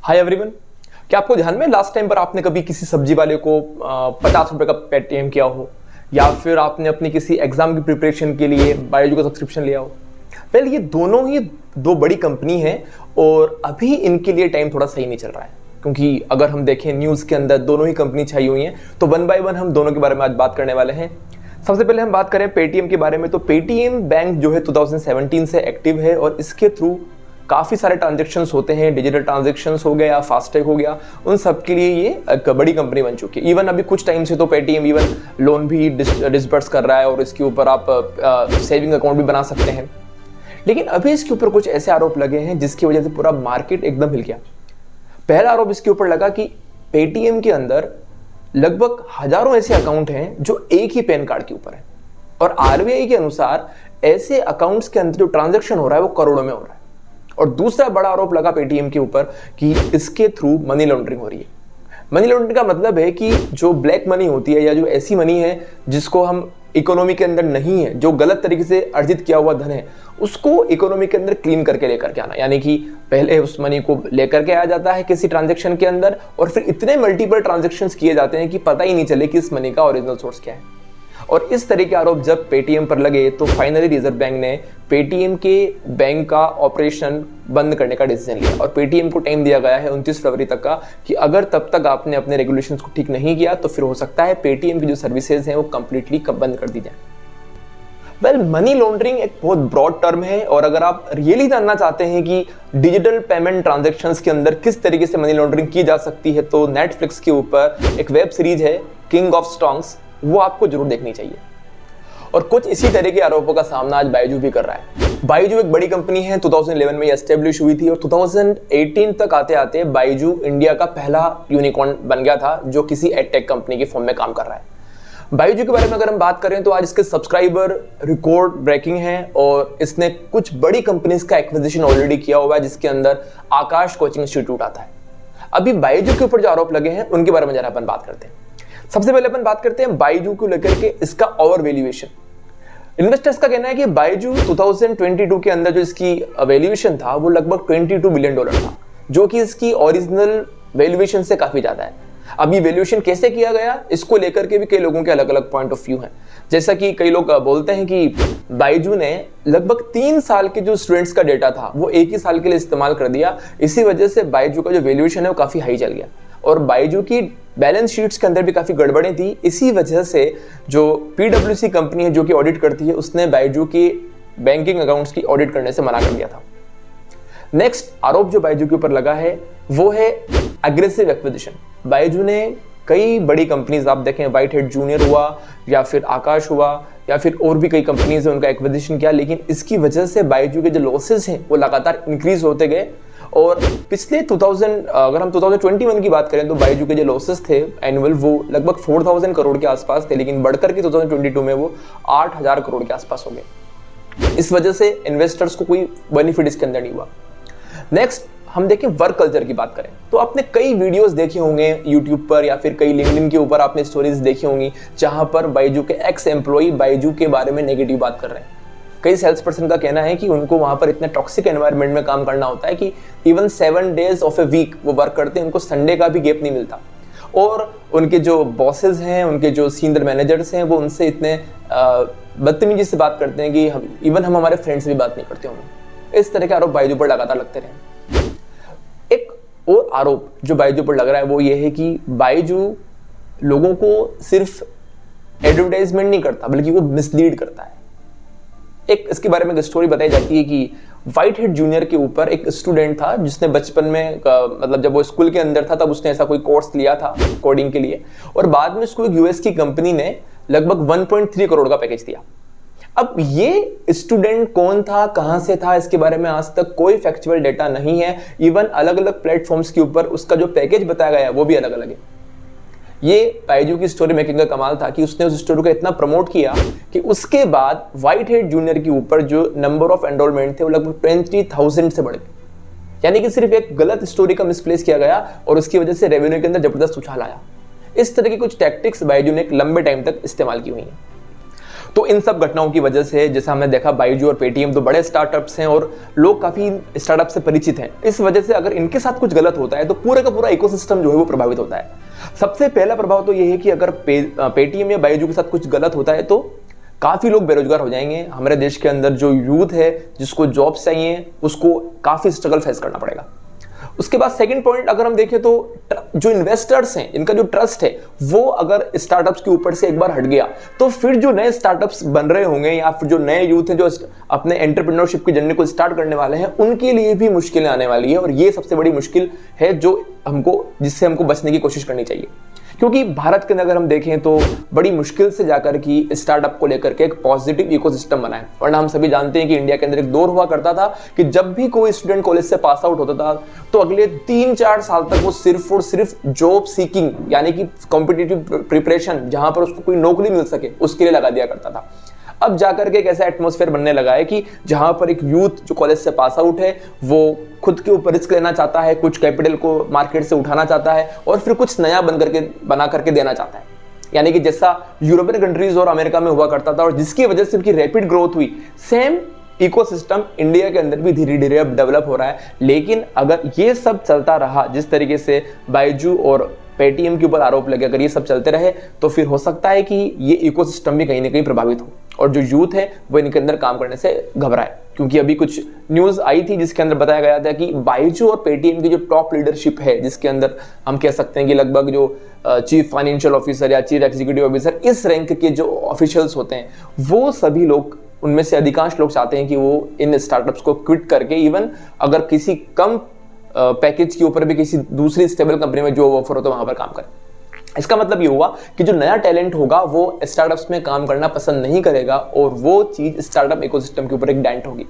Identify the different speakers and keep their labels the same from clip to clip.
Speaker 1: Hi everyone. क्या आपको ध्यान में लास्ट टाइम पर आपने कभी किसी सब्जी वाले को 50 रुपए का पेटीएम किया हो, या फिर आपने अपनी किसी एग्जाम की प्रिपरेशन के लिए बायोजू का सब्सक्रिप्शन लिया हो? वेल, ये दोनों ही दो बड़ी कंपनी है और अभी इनके लिए टाइम थोड़ा सही नहीं चल रहा है, क्योंकि अगर हम देखें न्यूज़ के अंदर दोनों ही कंपनी छाई हुई हैं। तो वन बाय वन हम दोनों के बारे में आज बात करने वाले हैं। सबसे पहले हम बात करें पेटीएम के बारे में, तो पेटीएम बैंक जो है 2017 से एक्टिव है और इसके थ्रू काफ़ी सारे ट्रांजेक्शन्स होते हैं। डिजिटल ट्रांजेक्शन्स हो गया या फास्टैग हो गया, उन सब के लिए ये एक बड़ी कंपनी बन चुकी है। इवन अभी कुछ टाइम से तो पेटीएम इवन लोन भी डिसबर्स कर रहा है और इसके ऊपर आप सेविंग अकाउंट भी बना सकते हैं। लेकिन अभी इसके ऊपर कुछ ऐसे आरोप लगे हैं जिसकी वजह से पूरा मार्केट एकदम हिल गया। पहला आरोप इसके ऊपर लगा कि पेटीएम के अंदर लगभग हजारों ऐसे अकाउंट हैं जो एक ही पैन कार्ड के ऊपर है, और आरबीआई के अनुसार ऐसे अकाउंट्स के अंदर जो ट्रांजैक्शन हो रहा है वो करोड़ों में हो रहा है। और दूसरा बड़ा आरोप लगा पेटीएम के ऊपर कि इसके थ्रू मनी लॉन्ड्रिंग हो रही है। मनी लॉन्ड्रिंग का मतलब है कि जो ब्लैक मनी होती है या जो ऐसी मनी है जिसको हम इकोनॉमी के अंदर नहीं है, जो गलत तरीके से अर्जित किया हुआ धन है, उसको इकोनॉमी के अंदर क्लीन करके लेकर के आना। यानी कि पहले उस मनी को लेकर के आया जाता है किसी ट्रांजैक्शन के अंदर, और फिर इतने मल्टीपल ट्रांजैक्शंस किए जाते हैं कि पता ही नहीं चले कि इस मनी का ओरिजिनल सोर्स क्या है। और इस तरह के आरोप जब पेटीएम पर लगे तो फाइनली रिजर्व बैंक ने पेटीएम के बैंक का ऑपरेशन बंद करने का डिसीजन लिया, और पेटीएम को टाइम दिया गया है 29 फरवरी तक का कि अगर तब तक आपने अपने रेगुलेशंस को ठीक नहीं किया तो फिर हो सकता है पेटीएम की जो सर्विसेज हैं वो कंप्लीटली बंद कर दी जाए। वेल, मनी लॉन्ड्रिंग एक बहुत ब्रॉड टर्म है, और अगर आप रियली जानना चाहते हैं कि डिजिटल पेमेंट ट्रांजैक्शंस के अंदर किस तरीके से मनी लॉन्ड्रिंग की जा सकती है, तो नेटफ्लिक्स के ऊपर एक वेब सीरीज है किंग ऑफ स्टोन्स, वो आपको जरूर देखनी चाहिए। और कुछ इसी तरह के आरोपों का सामना आज बायजू भी कर रहा है। बायजू एक बड़ी कंपनी है, 2011 में एस्टेब्लिश हुई थी और 2018 तक आते आते बायजू इंडिया का पहला यूनिकॉर्न बन गया था जो किसी एडटेक कंपनी के फॉर्म में काम कर रहा है। बायजू के बारे में अगर हम बात करें तो आज इसके सब्सक्राइबर रिकॉर्ड ब्रेकिंग है, और इसने कुछ बड़ी कंपनीज का एक्विजिशन ऑलरेडी किया हुआ है, जिसके अंदर आकाश कोचिंग इंस्टीट्यूट आता है। अभी बायजू के ऊपर जो आरोप लगे हैं उनके बारे में जरा अपन बात करते हैं। सबसे पहले अपन बात करते हैं बायजू को लेकर के इसका ओवर वैल्यूएशन। इन्वेस्टर्स का कहना है कि बायजू 2022 के अंदर जो इसकी वैल्यूएशन था वो लगभग $22 बिलियन था, जो कि इसकी ओरिजिनल वैल्यूएशन से काफी ज्यादा है। अब ये वैल्यूएशन कैसे किया गया, इसको लेकर के भी कई लोगों के अलग अलग पॉइंट ऑफ व्यू हैं। जैसा कि कई लोग बोलते हैं कि बायजू ने लगभग 3 साल के जो स्टूडेंट्स का डेटा था वो एक ही साल के लिए इस्तेमाल कर दिया, इसी वजह से बायजू का जो वैल्यूएशन है वो काफी हाई चल गया। और बायजू की बैलेंस शीट्स के अंदर भी काफी गड़बड़ें थी, इसी वजह से जो PwC कंपनी है जो कि ऑडिट करती है, उसने बायजू की बैंकिंग अकाउंट्स की ऑडिट करने से मना कर दिया था। नेक्स्ट आरोप जो बायजू के ऊपर लगा है वो है एग्रेसिव एक्विजिशन। बायजू ने कई बड़ी कंपनीज, आप देखें व्हाइट हेड जूनियर हुआ या फिर आकाश हुआ या फिर और भी कई कंपनीज है, उनका एक्विजिशन किया, लेकिन इसकी वजह से बायजू के जो लॉसेस हैं वो लगातार इंक्रीज होते गए। और पिछले अगर हम 2021 की बात करें तो बायजू के जो लॉसेस थे एनुअल वो लगभग 4000 करोड़ के आसपास थे, लेकिन बढ़कर के 2022 में वो 8000 करोड़ के आसपास हो गए। इस वजह से इन्वेस्टर्स को कोई बेनिफिट इसके अंदर नहीं हुआ। नेक्स्ट हम देखें वर्क कल्चर की बात करें तो आपने कई वीडियोस देखे होंगे यूट्यूब पर या फिर कई लिंक्डइन के ऊपर आपने स्टोरीज देखी होंगी जहां पर बायजू के एक्स एम्प्लॉई बायजू के बारे में नेगेटिव बात कर रहे हैं। कई सेल्स पर्सन का कहना है कि उनको वहां पर इतना टॉक्सिक एनवायरनमेंट में काम करना होता है कि even 7 days of a week वो वर्क करते हैं, उनको संडे का भी गैप नहीं मिलता। और उनके जो बॉसेस हैं, उनके जो सीनियर मैनेजर्स हैं, वो उनसे इतने बदतमीजी से बात करते हैं कि हम हमारे फ्रेंड्स से भी बात नहीं करते होंगे। इस तरह के आरोप बायजू पर लगातार लगते रहे। एक और आरोप जो बायजू पर लग रहा है वो ये है कि बायजू लोगों को सिर्फ एडवर्टाइजमेंट नहीं करता बल्कि वो मिसलीड करता है। एक इसके बारे में एक स्टोरी बताई जाती है कि व्हाइट हेड जूनियर के ऊपर एक स्टूडेंट था जिसने बचपन में मतलब जब वो स्कूल के अंदर था तब उसने ऐसा कोई कोर्स लिया था कोडिंग के लिए, और बाद में उसको एक यूएस की कंपनी ने लगभग 1.3 करोड़ का पैकेज दिया। अब ये स्टूडेंट कौन था, कहां से था, इसके बारे में आज तक कोई फैक्चुअल डेटा नहीं है। इवन अलग अलग प्लेटफॉर्म्स के ऊपर उसका जो पैकेज बताया गया वो भी अलग अलग है। ये बायजू की स्टोरी मेकिंग का कमाल था कि उसने उस स्टोरी को इतना प्रमोट किया कि उसके बाद व्हाइट हेड जूनियर के ऊपर जो नंबर ऑफ एनरोलमेंट थे वो लगभग 20,000 से बढ़ गए। यानी कि सिर्फ एक गलत स्टोरी का मिसप्लेस किया गया और उसकी वजह से रेवेन्यू के अंदर जबरदस्त उछाल आया। इस तरह की कुछ टैक्टिक्स बायजू ने एक लंबे टाइम तक इस्तेमाल की हुई हैं। तो इन सब घटनाओं की वजह से जैसा हमने देखा बायजू और पेटीएम तो बड़े स्टार्टअप्स हैं और लोग काफ़ी स्टार्टअप से परिचित हैं। इस वजह से अगर इनके साथ कुछ गलत होता है तो पूरे का पूरा इकोसिस्टम जो है वो प्रभावित होता है। सबसे पहला प्रभाव तो ये है कि अगर पेटीएम या बायजू के साथ कुछ गलत होता है तो काफ़ी लोग बेरोजगार हो जाएंगे। हमारे देश के अंदर जो यूथ है जिसको जॉब्स चाहिए उसको काफ़ी स्ट्रगल फेस करना पड़ेगा। उसके बाद सेकंड पॉइंट अगर हम देखें तो जो इन्वेस्टर्स हैं इनका जो ट्रस्ट है वो अगर स्टार्टअप्स के ऊपर से एक बार हट गया तो फिर जो नए स्टार्टअप्स बन रहे होंगे या फिर जो नए यूथ हैं जो अपने एंटरप्रेन्योरशिप की जर्नी को स्टार्ट करने वाले हैं उनके लिए भी मुश्किलें आने वाली है। और ये सबसे बड़ी मुश्किल है जिससे हमको बचने की कोशिश करनी चाहिए, क्योंकि भारत के अंदर अगर हम देखें तो बड़ी मुश्किल से जाकर की स्टार्टअप को लेकर के एक पॉजिटिव इकोसिस्टम बना है। वरना हम सभी जानते हैं कि इंडिया के अंदर एक दौर हुआ करता था कि जब भी कोई स्टूडेंट कॉलेज से पास आउट होता था तो अगले 3-4 साल तक वो सिर्फ और सिर्फ जॉब सीकिंग यानी कि कॉम्पिटिटिव प्रिपरेशन जहां पर उसको कोई नौकरी मिल सके उसके लिए लगा दिया करता था। अब जाकर के एक ऐसा एटमॉस्फेयर बनने लगा है कि जहां पर एक यूथ जो कॉलेज से पास आउट है वो खुद के ऊपर रिस्क लेना चाहता है, कुछ कैपिटल को मार्केट से उठाना चाहता है और फिर कुछ नया बना करके देना चाहता है। यानी कि जैसा यूरोपियन कंट्रीज और अमेरिका में हुआ करता था और जिसकी वजह से उनकी रैपिड ग्रोथ हुई, सेम इकोसिस्टम इंडिया के अंदर भी धीरे धीरे अब डेवलप हो रहा है। लेकिन अगर ये सब चलता रहा जिस तरीके से बायजू और पेटीएम के ऊपर आरोप लगे, अगर ये सब चलते रहे तो फिर हो सकता है कि ये इकोसिस्टम भी कहीं ना कहीं प्रभावित हो और जो यूथ है वो इनके अंदर काम करने से घबराए। क्योंकि अभी कुछ न्यूज़ आई थी जिसके अंदर बताया गया था कि बायजू और पेटीएम की जो टॉप लीडरशिप है जिसके अंदर हम कह सकते हैं कि लगभग जो चीफ फाइनेंशियल ऑफिसर या चीफ एग्जीक्यूटिव ऑफिसर इस रैंक के जो ऑफिशियल्स होते हैं वो सभी लोग, उनमें से अधिकांश लोग चाहते हैं कि वो इन स्टार्टअप्स को क्विट करके इवन अगर किसी कम पैकेज के ऊपर भी किसी दूसरी स्टेबल कंपनी में जो ऑफर हो तो वहां पर काम करें। इसका मतलब ये हुआ कि जो नया टैलेंट होगा वो स्टार्टअप्स में काम करना पसंद नहीं करेगा और वो चीज स्टार्टअप इकोसिस्टम के ऊपर एक डेंट होगी।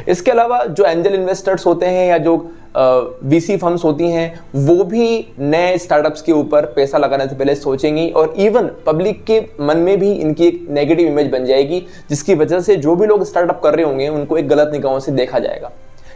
Speaker 1: इसके अलावा जो एंजल इन्वेस्टर्स होते हैं या जो वीसी फर्म्स होती हैं वो भी नए स्टार्टअप्स के ऊपर पैसा लगाने से पहले सोचेंगी और इवन पब्लिक के मन में भी इनकी एक नेगेटिव इमेज बन जाएगी जिसकी वजह से जो भी लोग स्टार्टअप कर रहे होंगे उनको एक गलत निगाहों से देखा जाएगा।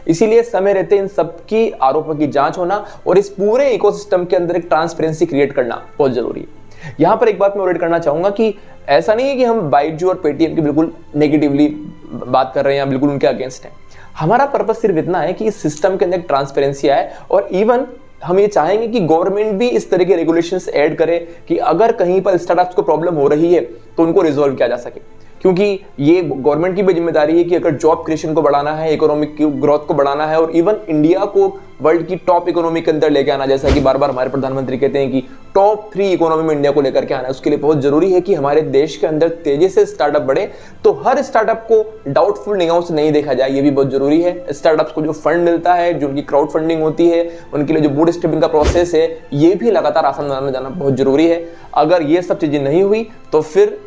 Speaker 1: इसीलिए समय रहते इन सबकी आरोपों की जांच होना और इस पूरे इकोसिस्टम के अंदर एक ट्रांसपेरेंसी क्रिएट करना बहुत जरूरी है। यहां पर एक बात मैं और ऐड करना चाहूंगा कि ऐसा नहीं है कि हम बायजू और पेटीएम की बिल्कुल नेगेटिवली बात कर रहे हैं या बिल्कुल उनके अगेंस्ट हैं। हमारा पर्पस सिर्फ इतना है कि इस सिस्टम के अंदर ट्रांसपेरेंसी आए और इवन हम ये चाहेंगे कि गवर्नमेंट भी इस तरह के रेगुलेशंस ऐड करे कि अगर कहीं पर स्टार्टअप्स को प्रॉब्लम हो रही है तो उनको रिजॉल्व किया जा सके। क्योंकि ये गवर्नमेंट की भी जिम्मेदारी है कि अगर जॉब क्रिएशन को बढ़ाना है, इकोनॉमिक ग्रोथ को बढ़ाना है और इवन इंडिया को वर्ल्ड की टॉप इकोनॉमी के अंदर लेके आना, जैसा कि बार बार हमारे प्रधानमंत्री कहते हैं कि टॉप 3 इकोनॉमी में इंडिया को लेकर के आना है, उसके लिए बहुत जरूरी है कि हमारे देश के अंदर तेजी से स्टार्टअप बढ़े। तो हर स्टार्टअप को डाउटफुल निगाहों से नहीं देखा जाए, ये भी बहुत जरूरी है। स्टार्टअप्स को जो फंड मिलता है, जो उनकी क्राउड फंडिंग होती है, उनके लिए जो बूट स्ट्रैपिंग का प्रोसेस है, ये भी लगातार आसान बनाना जाना बहुत जरूरी है। अगर ये सब चीजें नहीं हुई तो फिर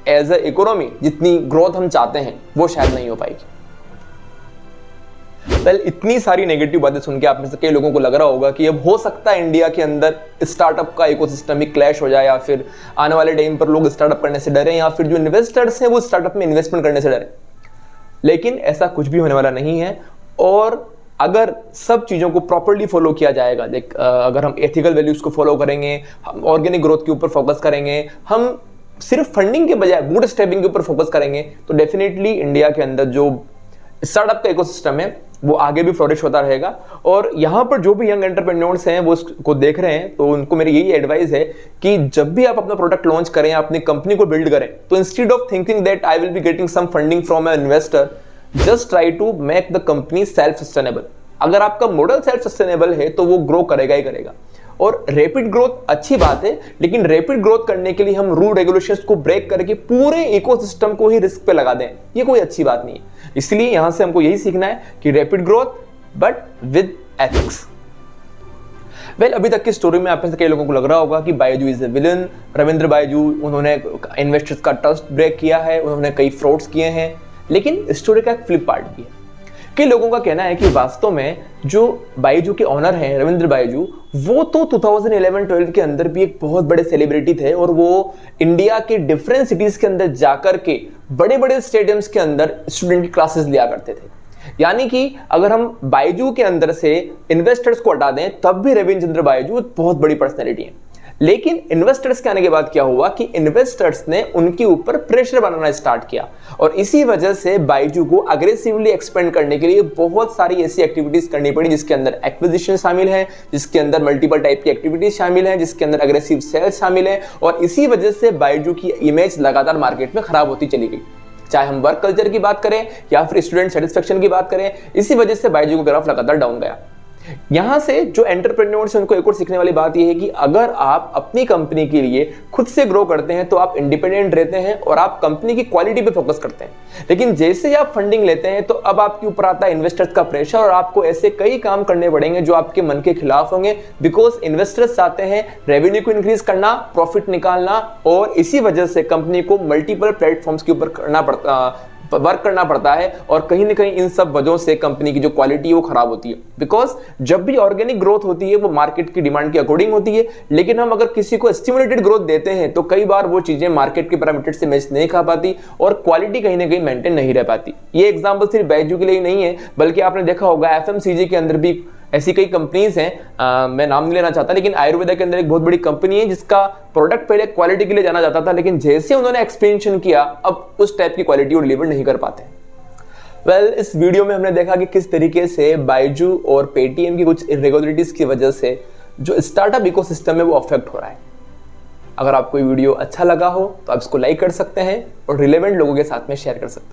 Speaker 1: एज ए इकोनॉमी जितनी ग्रोथ हम चाहते हैं वो शायद नहीं हो पाएगी। वेल, इतनी सारी नेगेटिव बातें सुन के आप में से कई लोगों को लग रहा होगा कि अब हो सकता है इंडिया के अंदर स्टार्टअप का इकोसिस्टम ही क्लैश हो जाए या फिर आने वाले टाइम पर लोग स्टार्टअप करने से डरे या फिर जो इन्वेस्टर्स हैं वो स्टार्टअप में इन्वेस्टमेंट करने से डरे। लेकिन ऐसा कुछ भी होने वाला नहीं है और अगर सब चीज़ों को प्रॉपर्ली फॉलो किया जाएगा, अगर हम एथिकल वैल्यूज को फॉलो करेंगे, हम ऑर्गेनिक ग्रोथ के ऊपर फोकस करेंगे, हम सिर्फ फंडिंग के बजाय बूट स्ट्रैपिंग के ऊपर फोकस करेंगे तो डेफिनेटली इंडिया के अंदर जो स्टार्टअप का इकोसिस्टम है वो आगे भी फ्लोरिश होता रहेगा। और यहाँ पर जो भी यंग एंटरप्रेन्योर्स हैं वो इसको देख रहे हैं तो उनको मेरी यही एडवाइस है कि जब भी आप अपना प्रोडक्ट लॉन्च करें, अपनी कंपनी को बिल्ड करें, तो instead of thinking that I will be getting some funding from an investor, just try to make the company self sustainable. अगर आपका मॉडल सेल्फ सस्टेनेबल है तो वो ग्रो करेगा ही करेगा। और रैपिड ग्रोथ अच्छी बात है, लेकिन रैपिड ग्रोथ करने के लिए हम रूल रेगुलेशंस को ब्रेक करके पूरे इकोसिस्टम को ही रिस्क पे लगा दें, ये कोई अच्छी बात नहीं है। इसलिए यहां से हमको यही सीखना है कि rapid growth but with ethics. Well, अभी तक की स्टोरी में आप में से कई लोगों को लग रहा होगा कि Byju is a villain. Ravindra Byju, उन्होंने इन्वेस्टर्स का ट्रस्ट ब्रेक किया है, उन्होंने कई फ्रॉड्स किए हैं। लेकिन स्टोरी का एक फ्लिप पार्ट भी है। कई लोगों का कहना है कि वास्तव में जो बायजू के ऑनर हैं रविंद्र बायजू, वो तो 2011-12 के अंदर भी एक बहुत बड़े सेलिब्रिटी थे और वो इंडिया के डिफरेंट सिटीज के अंदर जाकर के बड़े बड़े स्टेडियम्स के अंदर स्टूडेंट की क्लासेस लिया करते थे। यानी कि अगर हम बायजू के अंदर से इन्वेस्टर्स को हटा दें तब भी रविंद्र बायजू एक बहुत बड़ी पर्सनैलिटी है। लेकिन इन्वेस्टर्स के आने के बाद क्या हुआ कि इन्वेस्टर्स ने उनके ऊपर प्रेशर बनाना स्टार्ट किया और इसी वजह से बायजू को अग्रेसिवली एक्सपेंड करने के लिए बहुत सारी ऐसी एक्टिविटीज करनी पड़ी, जिसके अंदर एक्विजिशन शामिल है, जिसके अंदर मल्टीपल टाइप की एक्टिविटीज शामिल है, जिसके अंदर अग्रेसिव सेल्स शामिल है और इसी वजह से बायजू की इमेज लगातार मार्केट में खराब होती चली गई। चाहे हम वर्क कल्चर की बात करें या फिर स्टूडेंट सेटिस्फेक्शन की बात करें, इसी वजह से बायजू का ग्राफ लगातार डाउन गया। यहां से जो एंटरप्रेन्योर्स हैं उनको एक और सीखने वाली बात यह है कि अगर आप अपनी कंपनी के लिए खुद से ग्रो करते हैं तो आप इंडिपेंडेंट रहते हैं और आप कंपनी की क्वालिटी पे फोकस करते हैं। लेकिन जैसे ही आप फंडिंग लेते हैं तो अब आपके ऊपर आता है इन्वेस्टर्स का प्रेशर और आपको ऐसे कई काम करने पड़ेंगे जो आपके मन के खिलाफ होंगे, बिकॉज इन्वेस्टर्स चाहते हैं रेवेन्यू को इंक्रीज करना, प्रॉफिट निकालना और इसी वजह से कंपनी को मल्टीपल प्लेटफॉर्म्स के ऊपर वर्क करना पड़ता है और कहीं ना कहीं इन सब वजहों से कंपनी की जो क्वालिटी है वो खराब होती है। बिकॉज जब भी ऑर्गेनिक ग्रोथ होती है वो मार्केट की डिमांड के अकॉर्डिंग होती है, लेकिन हम अगर किसी को स्टिमुलेटेड ग्रोथ देते हैं तो कई बार वो चीजें मार्केट के पैरामीटर से मैच नहीं खा पाती और क्वालिटी कहीं ना कहीं मेंटेन नहीं रह पाती। ये एग्जांपल सिर्फ बायजू के लिए नहीं है, बल्कि आपने देखा होगा एफएमसीजी के अंदर भी ऐसी कई कंपनीज हैं, मैं नाम नहीं लेना चाहता, लेकिन आयुर्वेदा के अंदर एक बहुत बड़ी कंपनी है जिसका प्रोडक्ट पहले क्वालिटी के लिए जाना जाता था, लेकिन जैसे उन्होंने एक्सपेंशन किया अब उस टाइप की क्वालिटी वो डिलीवर नहीं कर पाते। इस वीडियो में हमने देखा कि किस तरीके से बायजू और पेटीएम की कुछ इरेगुलरिटीज की वजह से जो स्टार्टअप इकोसिस्टम है वो अफेक्ट हो रहा है। अगर आपको ये वीडियो अच्छा लगा हो तो आप इसको लाइक कर सकते हैं और रिलेवेंट लोगों के साथ में शेयर कर सकते हैं।